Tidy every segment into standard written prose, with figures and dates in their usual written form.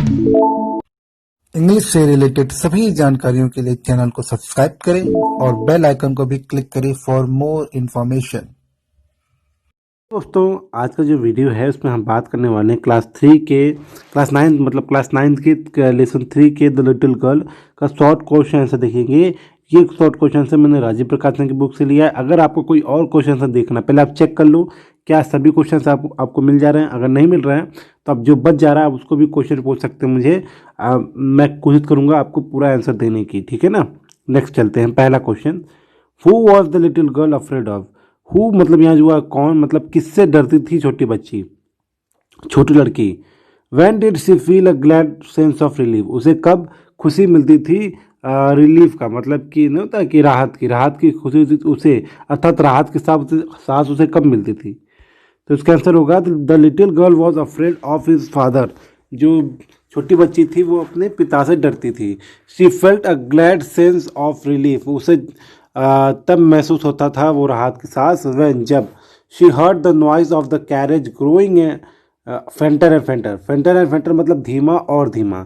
English से related सभी जानकारियों के लिए चैनल को सब्सक्राइब करें और बेल आइकन को भी क्लिक करें फॉर मोर इन्फॉर्मेशन। दोस्तों, आज का जो वीडियो है उसमें हम बात करने वाले हैं क्लास नाइन्थ के लेसन 3 के द लिटिल गर्ल का शॉर्ट क्वेश्चन आंसर देखेंगे। ये शॉर्ट क्वेश्चन आंसर मैंने राजीव प्रकाशन की बुक से लिया है। अगर आपको कोई और क्वेश्चन आंसर देखना, पहले आप चेक कर लो क्या सभी क्वेश्चन आपको मिल जा रहे हैं। अगर नहीं मिल रहे हैं तो आप जो बच जा रहा है उसको भी क्वेश्चन पूछ सकते हैं मुझे। मैं कोशिश करूँगा आपको पूरा आंसर देने की, ठीक है ना। नेक्स्ट चलते हैं। पहला question, who was the little girl afraid of. Who मतलब यहाँ जो है कौन, मतलब किससे डरती थी छोटी बच्ची, छोटी लड़की। When did she feel a glad sense of relief, उसे कब खुशी मिलती थी। रिलीफ का मतलब कि नहीं होता कि राहत की खुशी उसे, अर्थात राहत के सांस उसे कब मिलती थी। तो इसका आंसर होगा the little girl was afraid of his father. जो छोटी बच्ची थी वो अपने पिता से डरती थी। She felt a glad sense of relief, उसे तब महसूस होता था वो राहत की सांस व्हेन जब she heard the noise of the carriage growing फेंटर and फेंटर मतलब धीमा और धीमा,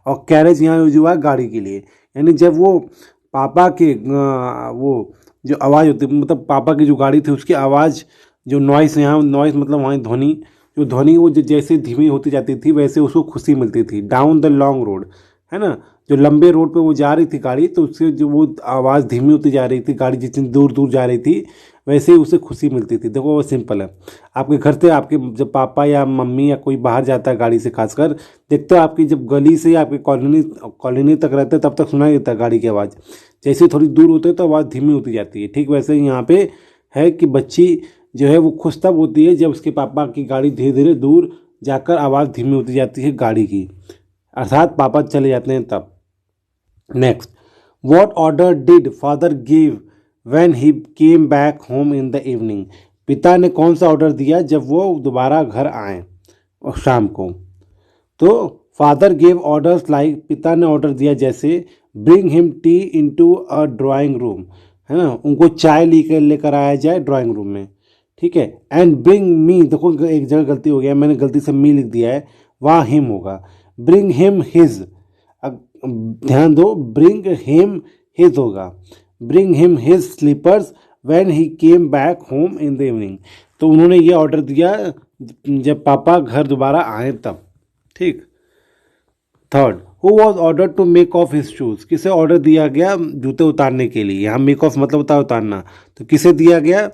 और कैरेज यहाँ यूज हुआ है गाड़ी के लिए। यानी जब वो पापा के वो जो आवाज़ होती, मतलब पापा की जो गाड़ी थी उसकी आवाज़, जो नॉइस, यहाँ नॉइस मतलब वहाँ ध्वनि, जो ध्वनि वो जैसे धीमी होती जाती थी वैसे उसको खुशी मिलती थी। डाउन द लॉन्ग रोड, है ना, जो लंबे रोड पे वो जा रही थी गाड़ी, तो उससे जो वो आवाज़ धीमी होती जा रही थी, गाड़ी जितनी दूर दूर जा रही थी वैसे ही उसे खुशी मिलती थी। देखो वो सिंपल है। आपके घर से आपके जब पापा या मम्मी या कोई बाहर जाता है गाड़ी से, खासकर देखते हो आपकी जब गली से आपकी कॉलोनी तक रहते हैं तब तक सुनाई देता है गाड़ी की आवाज़। जैसे थोड़ी दूर होते हैं तो आवाज़ धीमी होती जाती है। ठीक वैसे ही यहाँ पे है कि बच्ची जो है वो खुश तब होती है जब उसके पापा की गाड़ी धीरे धीरे दूर जाकर आवाज़ धीमी होती जाती है गाड़ी की, अर्थात पापा चले जाते हैं तब। Next, what order did father give when he came back home in the evening. पिता ने कौन सा ऑर्डर दिया जब वो दोबारा घर आए और शाम को। तो फादर गेव ऑर्डर्स लाइक, पिता ने ऑर्डर दिया जैसे bring him T into a drawing room, है ना, उनको चाय लेकर आया जाए ड्राइंग रूम में, ठीक है। एंड ब्रिंग मी, देखो एक जगह गलती हो गया, मैंने गलती से मी लिख दिया है, वहाँ हिम होगा। ब्रिंग हिम हिज, ध्यान दो, ब्रिंग हिम हिज होगा। Bring him his slippers when he came back home in the evening. तो उन्होंने ये ऑर्डर दिया जब पापा घर दोबारा आए तब, ठीक। Third, who was order to make off his shoes, किसे ऑर्डर दिया गया जूते उतारने के लिए। यहाँ मेक ऑफ मतलब होता है उतारना, तो किसे दिया गया,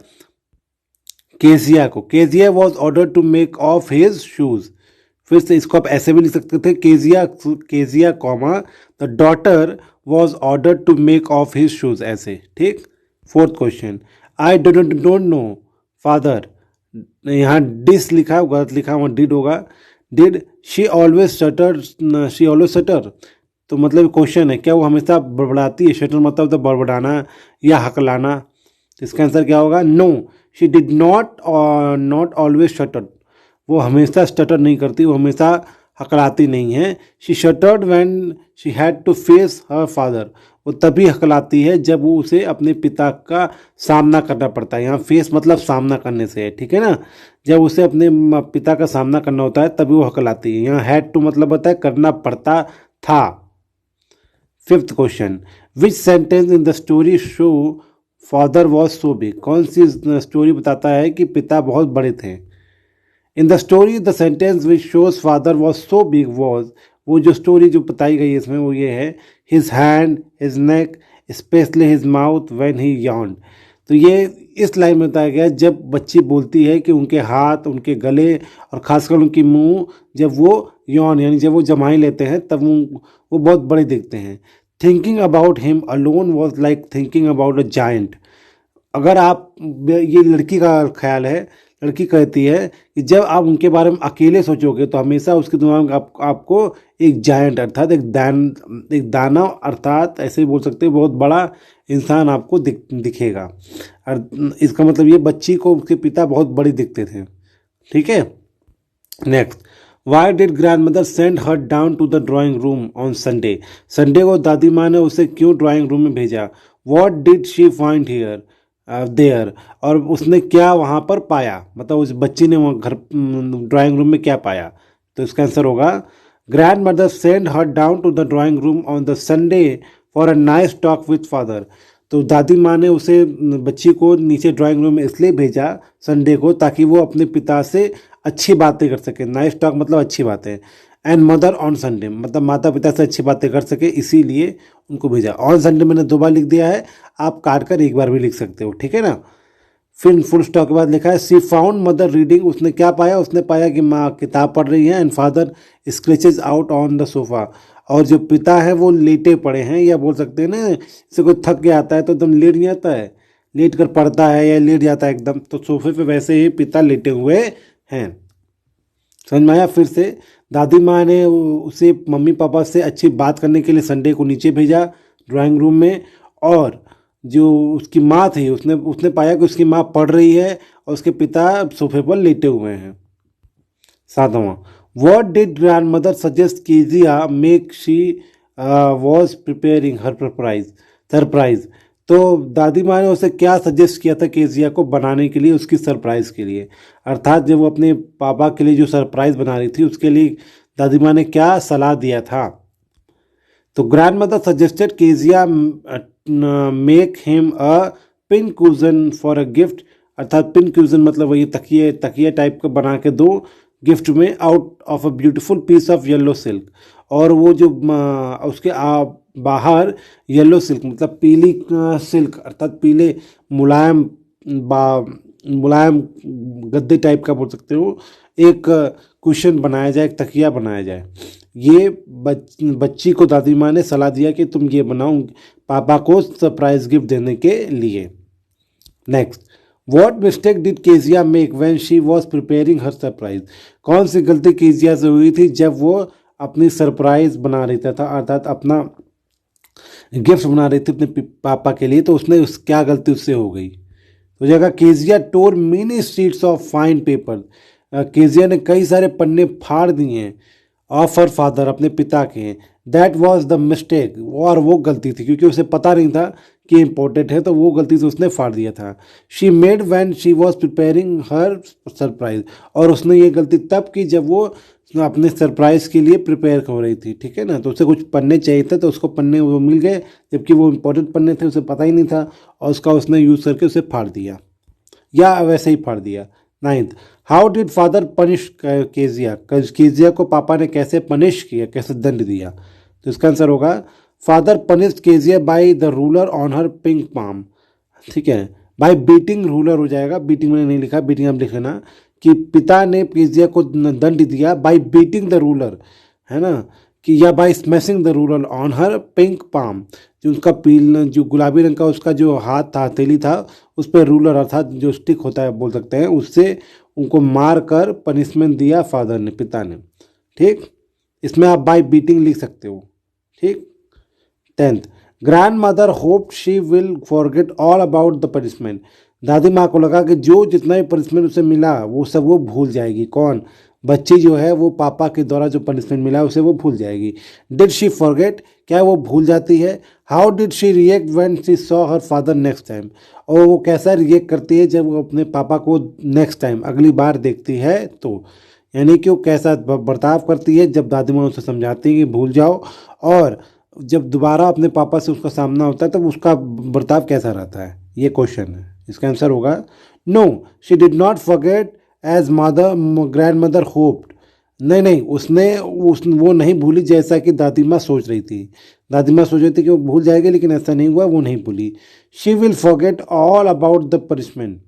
केजिया को। Kezia was order to make off his shoes. फिर से इसको आप ऐसे भी लिख सकते थे, Kezia comma the daughter was order to make off his shoes, ऐसे, ठीक। Fourth question, I don't know father, यहाँ डिस लिखा है, गलत लिखा हुआ डिड होगा। डिड शी ऑलवेज शटर, तो मतलब क्वेश्चन है क्या वो हमेशा बड़बड़ाती है। शटर मतलब तो बड़बड़ाना या हकलाना। तो इसका आंसर क्या होगा, no she did not always stutter, वो हमेशा स्टटर नहीं करती, वो हमेशा हकलाती नहीं है। She stuttered when she had to face her father, वो तभी हकलाती है जब वो उसे अपने पिता का सामना करना पड़ता है। यहाँ फेस मतलब सामना करने से है, ठीक है ना। जब उसे अपने पिता का सामना करना होता है तभी वो हकलाती है। यहाँ हैड टू मतलब होता है करना पड़ता था। Fifth question, which sentence in the story show father was so big, कौन सी स्टोरी बताता है कि पिता बहुत बड़े थे। In the story the sentence which shows father was so big was, वो जो स्टोरी जो बताई गई है इसमें वो ये है, his hand, his neck, specially his mouth when he yarn. तो ये इस लाइन में बताया गया जब बच्ची बोलती है कि उनके हाथ, उनके गले और खासकर उनकी मुंह जब वो यौन यानी जब वो जमाई लेते हैं तब वो बहुत बड़े दिखते हैं। Thinking about him alone was like thinking about a giant. अगर आप, ये लड़की का ख्याल है, लड़की कहती है कि जब आप उनके बारे में अकेले सोचोगे तो हमेशा उसके दिमाग में आपको एक जायंट अर्थात एक दाना अर्थात ऐसे ही बोल सकते हैं बहुत बड़ा इंसान आपको दिखेगा। और इसका मतलब ये बच्ची को उसके पिता बहुत बड़ी दिखते थे, ठीक है। Next, why did grandmother send her down to the drawing room on Sunday, Sunday को दादी माँ ने उसे क्यों ड्राइंग रूम में भेजा। What did she find here there, और उसने क्या वहाँ पर पाया, मतलब उस बच्ची ने वहाँ घर ड्राइंग रूम में क्या पाया। तो इसका आंसर होगा Grandmother sent her down to the drawing room on the Sunday for a nice talk with father. तो दादी माँ ने उसे बच्ची को नीचे ड्राइंग रूम में इसलिए भेजा संडे को ताकि वो अपने पिता से अच्छी बातें कर सके। नाइस टॉक मतलब अच्छी बातें। एंड मदर ऑन संडे मतलब माता पिता से अच्छी बातें कर सके, इसीलिए उनको भेजा। ऑन संडे मैंने 2 बार लिख दिया है, आप काट कर 1 बार भी लिख सकते हो, ठीक है ना। फिर फुल स्टॉप के बाद लिखा है सी फाउंड मदर रीडिंग। उसने क्या पाया? उसने पाया कि माँ किताब पढ़ रही है। And father scratches out on the sofa. और जो पिता है वो लेटे पड़े हैं, या बोल सकते हैं ना, जैसे कोई थक गया आता है तो एकदम लेट नहीं आता है, लेट कर पढ़ता है या लेट जाता है एकदम, तो सोफे पे वैसे ही पिता लेटे हुए हैं। समझ में आया? फिर से दादी माँ ने उसे मम्मी पापा से अच्छी बात करने के लिए संडे को नीचे भेजा ड्राइंग रूम में। और जो उसकी माँ थी उसने उसने पाया कि उसकी माँ पढ़ रही है और उसके पिता सोफे पर लेटे हुए हैं। 7वां, what did grandmother suggest Kezia make she was preparing her surprise. तो दादी माँ ने उसे क्या सजेस्ट किया था केजिया को बनाने के लिए, उसकी सरप्राइज के लिए। अर्थात जब वो अपने पापा के लिए जो सरप्राइज बना रही थी उसके लिए दादी माँ ने क्या सलाह दिया था। तो grand mother suggested Kezia make him a pin cuisine for a gift. अर्थात पिन कुजन मतलब वही तकिए टाइप का बना के दो गिफ्ट में, out of a beautiful piece of yellow silk. और वो जो उसके बाहर येलो सिल्क मतलब पीली सिल्क अर्थात पीले मुलायम मुलायम गद्दे टाइप का बोल सकते हो, एक कुशन बनाया जाए, एक तकिया बनाया जाए। ये बच्ची को दादी माँ ने सलाह दिया कि तुम ये बनाओ पापा को सरप्राइज गिफ्ट देने के लिए। Next, what mistake did Kezia make when she was preparing her surprise. कौन सी गलती केजिया से हुई थी जब वो अपनी सरप्राइज बना रही था, अर्थात अपना गिफ्ट बना रही थी अपने पापा के लिए, तो उसने क्या गलती उससे हो गई। तो जगह Kezia tore many sheets of fine paper. Kezia ने कई सारे पन्ने फाड़ दिए हैं ऑफ हर फादर अपने पिता के। दैट वॉज द मिस्टेक, और वो गलती थी क्योंकि उसे पता नहीं था कि इम्पोर्टेंट है, तो वो गलती से उसने फाड़ दिया था। She made when she was preparing her surprise. और उसने ये गलती तब की जब वो अपने सरप्राइज के लिए प्रिपेयर हो रही थी, ठीक है ना। तो उसे कुछ पन्ने चाहिए थे तो उसको पन्ने वो मिल गए, जबकि वो इम्पोर्टेंट पन्ने थे, उसे पता ही नहीं था और उसका उसने यूज़ करके उसे फाड़ दिया, या वैसे ही फाड़ दिया। 9th, how did father punish Kezia. Kezia को पापा ने कैसे पनिश किया, कैसे दंड दिया। तो इसका आंसर होगा father punish Kezia by the ruler on her pink palm. ठीक है, बाय बीटिंग रूलर हो जाएगा, बीटिंग मैंने नहीं लिखा, बीटिंग आप लिख लेना कि पिता ने केजिया को दंड दिया बाय बीटिंग द रूलर, है ना, कि या by smashing the ruler on her pink palm. जो उसका जो गुलाबी रंग का उसका जो हाथ था, हथेली था, उस पर रूलर अर्थात जो स्टिक होता है बोल सकते हैं, उससे उनको मार कर पनिशमेंट दिया फादर ने, पिता ने। ठीक, इसमें आप बाय बीटिंग लिख सकते हो। ठीक। 10th, grand mother hope she will forget all about the punishment. दादी माँ को लगा कि जो जितना भी पनिशमेंट उसे मिला वो सब वो भूल जाएगी। कौन? बच्ची जो है वो पापा के द्वारा जो पनिशमेंट मिला उसे वो भूल जाएगी। डिड शी फॉरगेट, क्या वो भूल जाती है। How did she react when she saw her father next time, और वो कैसा रिएक्ट करती है जब वो अपने पापा को नेक्स्ट टाइम अगली बार देखती है तो, यानी कि वो कैसा बर्ताव करती है जब दादी माँ उसे समझाती है कि भूल जाओ, और जब दोबारा अपने पापा से उसका सामना होता है तब उसका बर्ताव कैसा रहता है, ये क्वेश्चन है। इसका आंसर होगा no, she did not forget as grandmother hoped. नहीं, वो नहीं भूली जैसा कि दादी माँ सोच रही थी। दादी माँ सोच रही थी कि वो भूल जाएगी, लेकिन ऐसा नहीं हुआ, वो नहीं भूली। She will forget all about the punishment.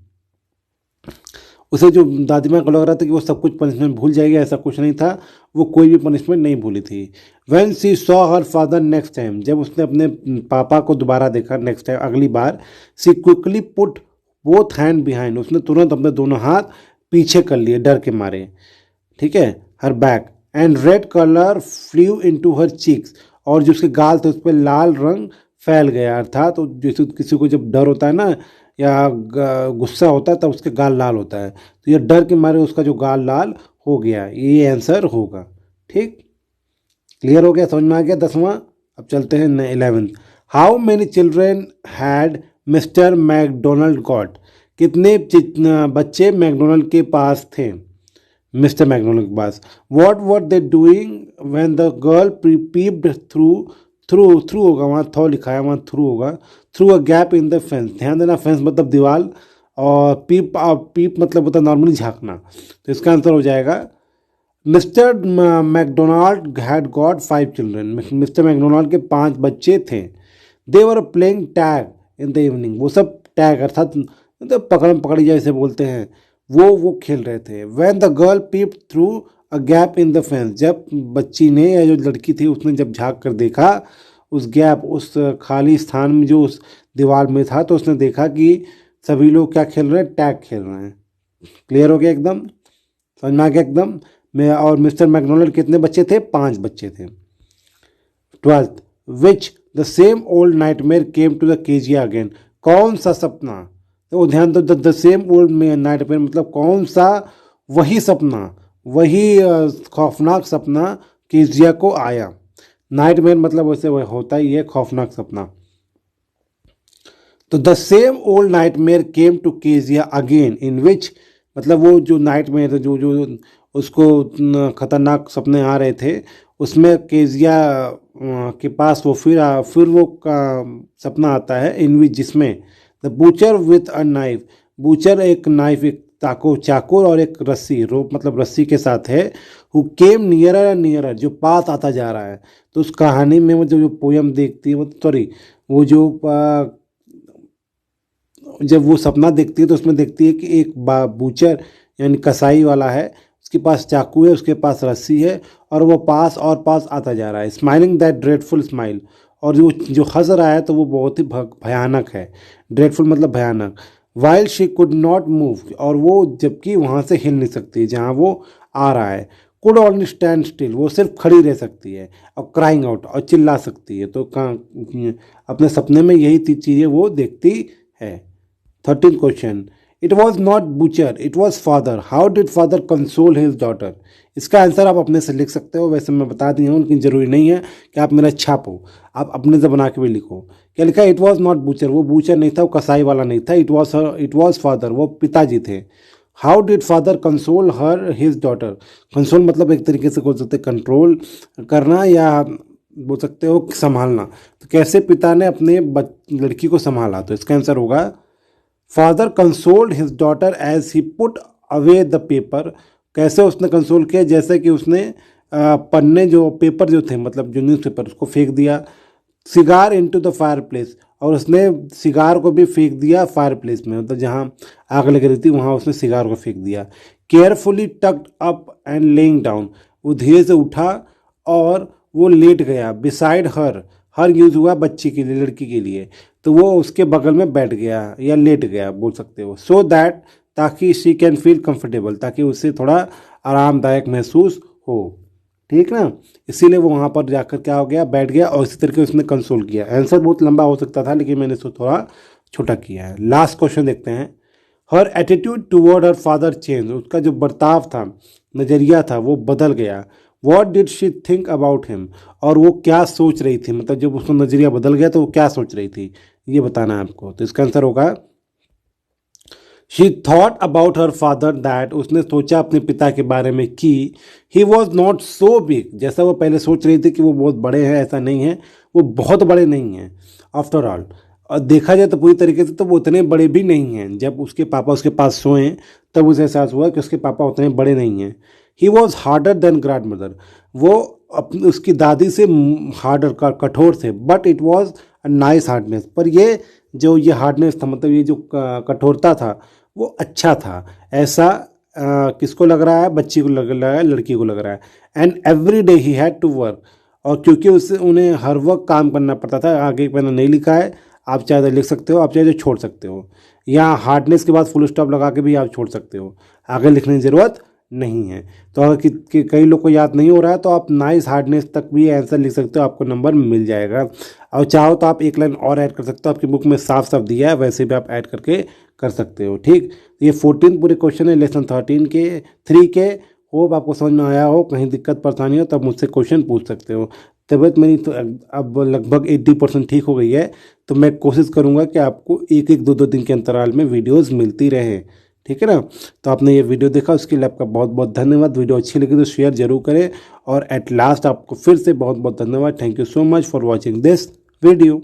उसे जो दादी माँ को लग रहा था कि वो सब कुछ पनिशमेंट भूल जाएगी, ऐसा कुछ नहीं था, वो कोई भी पनिशमेंट नहीं भूली थी। When she saw her father next time, जब उसने अपने पापा को दोबारा देखा नेक्स्ट टाइम अगली बार, she quickly put both hand behind, उसने तुरंत अपने दोनों हाथ पीछे कर लिए डर के मारे। ठीक है, her back, and red colour flu into her cheeks, और जो उसके गाल थे उस पर लाल रंग फैल गया। अर्थात तो जैसे किसी को जब डर होता है ना या गुस्सा होता है तब उसके गाल लाल होता है, तो ये डर के मारे उसका जो गाल लाल हो गया, ये आंसर होगा। ठीक, क्लियर हो गया, समझ में आ गया 10वां। अब चलते हैं 11th, how many children had Mister McDonald got. कितने बच्चे मैकडोनल्ड के पास थे। मिस्टर मैकडोनल्ड के पास। What were they doing when the girl peeped through through through होगा, वहाँ थ्रू लिखा है, वहाँ थ्रू होगा, through a gap in the fence. ध्यान देना, फेंस मतलब दीवार, और पीप मतलब होता है नॉर्मली झाँकना। तो इसका आंसर हो जाएगा Mister McDonald had got 5 children. Mister McDonald के 5 बच्चे थे। They were playing tag in the evening. वो सब टैग अर्थात मतलब पकड़म पकड़ी जैसे बोलते हैं, वो खेल रहे थे। When the girl pep through a gap in the fence. जब बच्ची ने या जो लड़की थी उसने जब झाँक कर देखा उस गैप, उस खाली स्थान में जो उस दीवार में था, तो उसने देखा कि सभी लोग क्या खेल रहे हैं, टैग खेल रहे हैं। क्लियर हो गया एकदम, समझ में आ गया एकदम। मैं और मिस्टर मैकडोनल्ड कितने बच्चे थे, 5 बच्चे थे। 12th, which the same old nightmare came to the Kezia again. कौन सा सपना, तो ध्यान दो, द सेम ओल्ड नाइटमेयर मतलब कौन सा वही सपना, वही खौफनाक सपना केजिया को आया। नाइटमेयर मतलब वैसे वह होता ही है खौफनाक सपना। तो the same old nightmare came to Kezia again in which, मतलब वो जो नाइटमेयर जो जो उसको खतरनाक सपने आ रहे थे, उसमें केजिया के पास वो फिर वो का सपना आता है इन विच, जिसमें the butcher with a knife, butcher एक नाइफ, एक चाकू और एक रस्सी, रोप मतलब रस्सी के साथ है। Who came nearer and nearer, जो पास आता जा रहा है। तो उस कहानी में वो जो पोयम देखती है, सॉरी वो जो जब वो सपना देखती है तो उसमें देखती है कि एक बूचर यानी कसाई वाला है, उसके पास चाकू है, उसके पास रस्सी है, और वो पास और पास आता जा रहा है। स्माइलिंग दैट ड्रेडफुल स्माइल, और जो जो हंस रहा है तो वो बहुत ही भयानक है। ड्रेडफुल मतलब भयानक। While she could not move, और वो जबकि वहाँ से हिल नहीं सकती जहाँ वो आ रहा है। कुड ओनली स्टैंड स्टिल, वो सिर्फ खड़ी रह सकती है। और क्राइंग आउट, और चिल्ला सकती है। तो अपने सपने में यही चीज़ें वो देखती है। 13th question, it was not butcher it was father, how did father console his daughter. इसका आंसर आप अपने से लिख सकते हो, वैसे मैं बता दिया हूँ, लेकिन ज़रूरी नहीं है कि आप मेरा छापो, आप अपने से बना के भी लिखो। क्या लिखा है, इट वॉज नॉट बूचर, वो बूचर नहीं था, वो कसाई वाला नहीं था। इट वॉज फादर, वो पिताजी थे। How did father console her his daughter, console मतलब एक तरीके से बोल सकते कंट्रोल करना, या बोल सकते हो संभालना। तो कैसे पिता ने अपने लड़की को संभाला, तो इसका आंसर होगा father consoled his daughter as he put away the paper. कैसे उसने कंसोल किया, जैसे कि उसने पन्ने जो पेपर जो थे मतलब जो न्यूज़पेपर उसको फेंक दिया। Cigar into the fire place, और उसने सिगार को भी फेंक दिया फायर प्लेस में, मतलब जहाँ आग लग रही थी वहाँ उसने सिगार को फेंक दिया। Carefully tucked up and laying down, वो धीरे से उठा और वो लेट गया। बिसाइड हर, हर यूज़ हुआ बच्ची के लिए, लड़की के लिए, तो वो उसके बगल में बैठ गया या लेट गया बोल सकते हो। सो दैट, ताकि शी कैन फील कंफर्टेबल, ताकि उससे थोड़ा आरामदायक महसूस हो, ठीक ना। इसीलिए वो वहाँ पर जाकर क्या हो गया, बैठ गया, और इसी तरीके उसने कंसोल किया। आंसर बहुत लंबा हो सकता था, लेकिन मैंने इसको थोड़ा छोटा किया है। लास्ट क्वेश्चन देखते हैं। Her attitude toward her father change, उसका जो बर्ताव था, नज़रिया था, वो बदल गया। What did she think about him, और वो क्या सोच रही थी, मतलब जब उसका नज़रिया बदल गया तो वो क्या सोच रही थी, ये बताना है आपको। तो इसका आंसर होगा she thought about her father that, उसने सोचा अपने पिता के बारे में कि he was not so big, जैसा वो पहले सोच रही थी कि वो बहुत बड़े हैं, ऐसा नहीं है, वो बहुत बड़े नहीं हैं। आफ्टर ऑल, और देखा जाए तो पूरी तरीके से तो वो उतने बड़े भी नहीं हैं। जब उसके पापा उसके पास सोए तब उसे एहसास हुआ कि उसके पापा उतने बड़े नहीं हैं। He was harder than grand mother, वो उसकी दादी से हार्डर कठोर थे। But it was a nice hardness, पर ये जो ये हार्डनेस था, मतलब ये जो कठोरता था, वो अच्छा था। ऐसा किसको लग रहा है, बच्ची को लग रहा है, लड़की को लग रहा है। And every day he had to work, और क्योंकि उससे उन्हें हर वक्त काम करना पड़ता था। आगे मैंने नहीं लिखा है, आप चाहे तो लिख सकते हो, आप चाहे तो छोड़ सकते हो, या हार्डनेस के बाद फुल स्टॉप लगा के भी आप छोड़ सकते हो, आगे लिखने की ज़रूरत नहीं है। तो अगर कई लोग को याद नहीं हो रहा है तो आप नाइस हार्डनेस तक भी आंसर लिख सकते हो, आपको नंबर मिल जाएगा। और चाहो तो आप एक लाइन और ऐड कर सकते हो, आपकी बुक में साफ साफ दिया है, वैसे भी आप ऐड करके कर सकते हो। ठीक, ये 14 पूरे क्वेश्चन है लेसन 13 के 3 के। होप आपको समझ में आया हो, कहीं दिक्कत परेशानी हो तब मुझसे क्वेश्चन पूछ सकते हो। तबीयत मेरी तो अब लगभग 80% ठीक हो गई है, तो मैं कोशिश करूँगा कि आपको एक एक दो दो दिन के अंतराल में वीडियोज़ मिलती रहें। ठीक है ना। तो आपने ये वीडियो देखा उसके लिए आपका बहुत बहुत धन्यवाद। वीडियो अच्छी लगी तो शेयर जरूर करें और एट लास्ट आपको फिर से बहुत बहुत धन्यवाद। Thank you so much for watching this video.